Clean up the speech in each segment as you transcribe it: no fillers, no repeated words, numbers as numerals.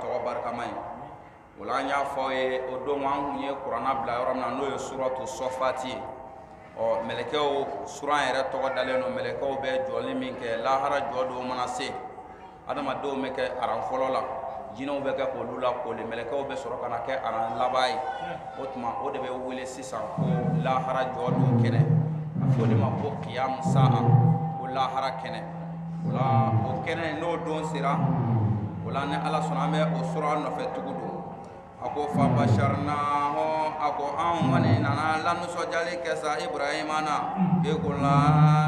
tɔgɔ barikama ye o la an y'a fɔ ye o don an kun ye kuranna bila yɔrɔ min na n'o ye suratu sɔfati ye mɛlɛkɛw suran yɛrɛ tɔgɔ dalen don mɛlɛkɛw bɛ jɔli min kɛ lahara jɔ dɔw mana se adamadenw bɛ kɛ aran fɔlɔ la jinɛw bɛ kɛ k'olu lakoli mɛlɛkɛw bɛ sɔrɔ ka na kɛ aran laban ye o tuma o de bɛ wele sisan ko lahara jɔ dɔw kɛnɛ a fɔ de ma ko kiyamu sa'a ko lahara kɛnɛ o la o kɛnɛ n'o don sera o la ni ala sɔnna an bɛ o sɔrɔ nɔfɛ tugu don a ko fabasharnahu a ko an kɔni nana lanisɔndiyali kɛ sa Ibrahima na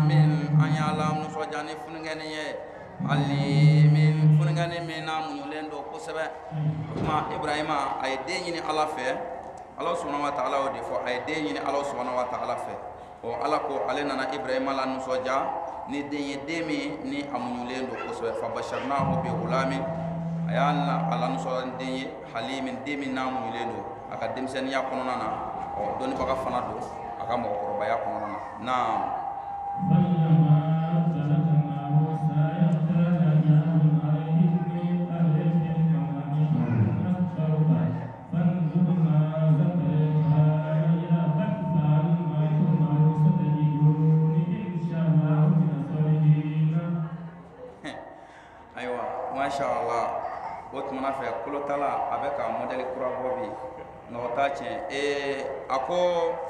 min an y'a lanisɔndiya ni funukɛni ye alimin funukɛni min na muɲulen don kosɛbɛ o tuma Ibrahima a ye den ɲini ala fɛ ala subhanahu wa ta'ala y'o de fɔ a ye den ɲini ala subhanahu wa ta'ala fɛ ala ko ale nana Ibrahima lanisɔndiya ni den ye den min ni a muɲulen don kosɛbɛ fabasharnahu bi ghulamin a y'a ala nisɔn den ye halimin den min n'a muɲulen don a ka denmisɛnniya kɔnɔna na dɔnnibaga fana don a ka mɔgɔkɔrɔbaya kɔnɔna na ayiwa masha Allah o tumana fɛ kolotala a bɛ ka modèle kura bɔ bi nɔgɔ t'a tiɲɛ a ko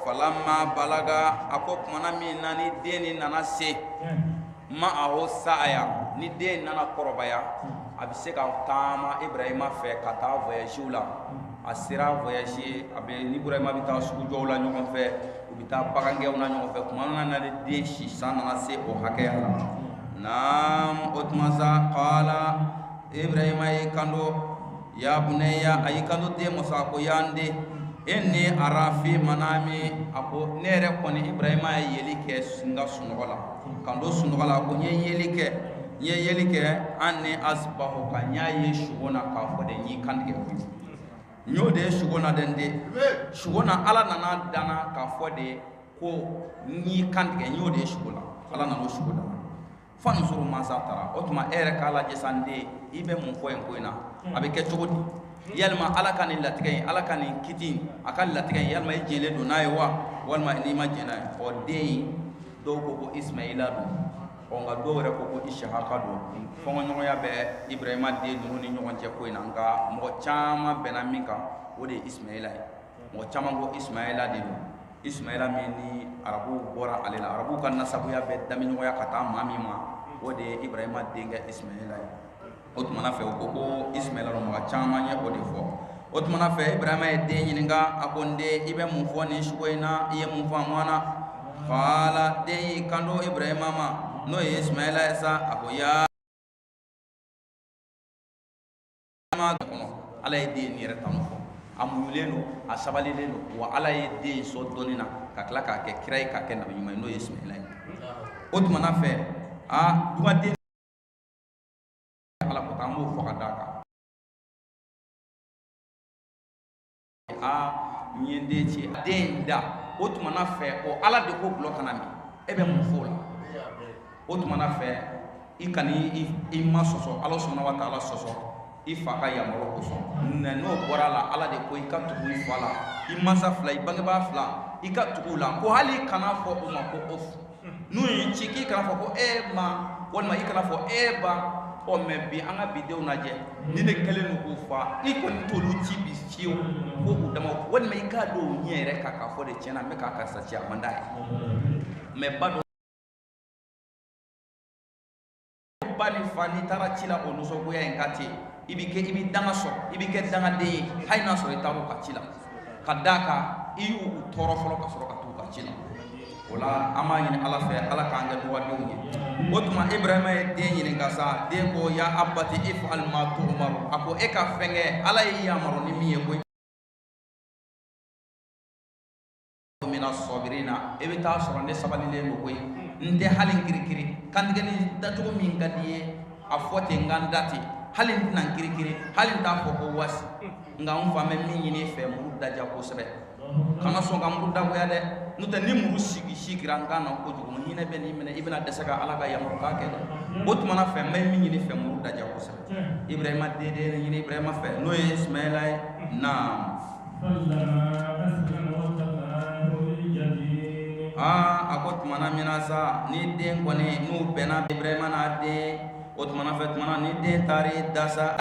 falamma balaga a ko tumana min na ni den ni nana se ma aho sa'aya ni den nana kɔrɔbaya a bɛ se ka taama Ibrahima fɛ ka taa voyage la a sera voyage a bɛ ni Ibrahima bɛ taa sugujɔw la ɲɔgɔn fɛ u bɛ taa bagangɛw na ɲɔgɔn fɛ tuma min na ni den si san nana se o hakɛya la naam o tuma sa qala Ibrahima y'i kanto ya bunayya a y'i kanto den muso a ko yande inni ara fi manami a ko ne yɛrɛ kɔni Ibrahima ye yeli kɛ n ka sunɔgɔ la kan don sunɔgɔ la a ko n ye yeli kɛ an ni asbahu ka n y'a ye sugo na k'a fɔ de n y'i kantigɛ n y'o de ye sugo na de sugo na ala nana danna k'a fɔ de ko n y'i kantigɛ n y'o de ye sugo la ala nana o sugo la fansuru masa tara o tuma e yɛrɛ k'a lajɛ sa n den i bɛ mun fɔ yen ko in na a bɛ kɛ cogo di yalima ala ka nin latigɛ in ala ka nin kiti a ka latigɛ in yalima i jɛnlen don n'a ye wa walima n'i ma jɛn n'a ye den in dɔw ko ko Ismaila don nka dɔw yɛrɛ ko ko Ishaka don fɔɲɔgɔnya bɛ Ibrahima den ninnu ni ɲɔgɔn cɛ ko in na nka mɔgɔ caman bɛnna min kan o de ye Ismaila ye mɔgɔ caman ko Ismaila de don Ismaila min ni arabuw bɔra ale la arabuw ka nasabuya bɛ damiɲɔgɔnya ka taa maa min ma o de ye Ibrahima denkɛ Ismaila ye o tumana fɛ o ko ko Ismaila don mɔgɔ caman ye o de fɔ o tumana fɛ Ibrahima ye den ɲininka a ko n den i bɛ mun fɔ nin sugo in na i ye mun faamu na qala den y'i kanto Ibrahima ma n'o ye Ismaila ye sa a ko ya ala ye den yɛrɛ tanu fɔ a muɲulen don a sabalilen don wa ala ye den sɔn dɔnni na ka tila k'a kɛ kira ye k'a kɛ nabi ɲuman ye n'o ye Ismaila ye o tumana fɛ dugaden ala ko an b'o fɔ ka d'a kan n ye den ci den da o tumana fɛ o ala de ko gulɔ kana min e bɛ mun fɔ o la o tumana fɛ i kan'i ma sɔsɔ ala subhanahu wa ta'ala sɔsɔ i fa ka yamaruya kosɔn n'o bɔra la ala de ko i ka tugu i fa la i mansa fila i bangebaa fila i ka tugu la ko hali kana fɔ o ma ko of n'u y'i ci k'i kana fɔ ko e ma walima i kana fɔ e ba mɛ bi an ka bidenw lajɛ ni ne kɛlen don k'u fa i kɔni t'olu ci bi ciw ko u dama walima i k'a dɔn o ɲɛ yɛrɛ kan k'a fɔ de tiɲɛna n bɛ k'a karisa ci a man d'a ye mɛ ba dɔ ba ni fa n'i taara ci la o nisɔngoya in ka ten i bɛ danga sɔrɔ i bɛ kɛ dangaden ye hali n'a sɔrɔ i taar'o ka ci la ka d'a kan i y'u tɔɔrɔ fɔlɔ ka sɔrɔ ka t'u ka ci la o la an b'a ɲini ala fɛ ala k'an kɛ dɔgɔdenw ye o tuma Ibrahima ye den ɲininka sa den ko ya abati if'al ma tu'maru a ko e ka fɛn kɛ ala ye yamaru ni min ye ko mina sɔbirina e bɛ taa sɔrɔ ne sabalilen don koyi n tɛ hali kirikiri kantigɛ ni dacogo min ka di ye a fɔ ten n ka n da ten hali n tɛna kirikiri hali n t'a fɔ ko wasi nka n fa bɛ min ɲini fɛ muru daja kosɛbɛ kana sɔn ka muru dagoya dɛ n'o tɛ ni muru sigira n kan na kojugu hinɛ bɛ n'i minɛ i bɛna dɛsɛ ka ala ka yamaruya kɛ dɛ o tuma na fɛ n bɛ min ɲini fɛ muru daja kosɛbɛ Ibrahima den ɲini Ibrahima fɛ n'o ye Ismaila ye naam a ko tuma na min na sa ni den kɔni n'u bɛnna Ibrahima n'a den o tuma na fɛ tuma na ni den taar'i da sa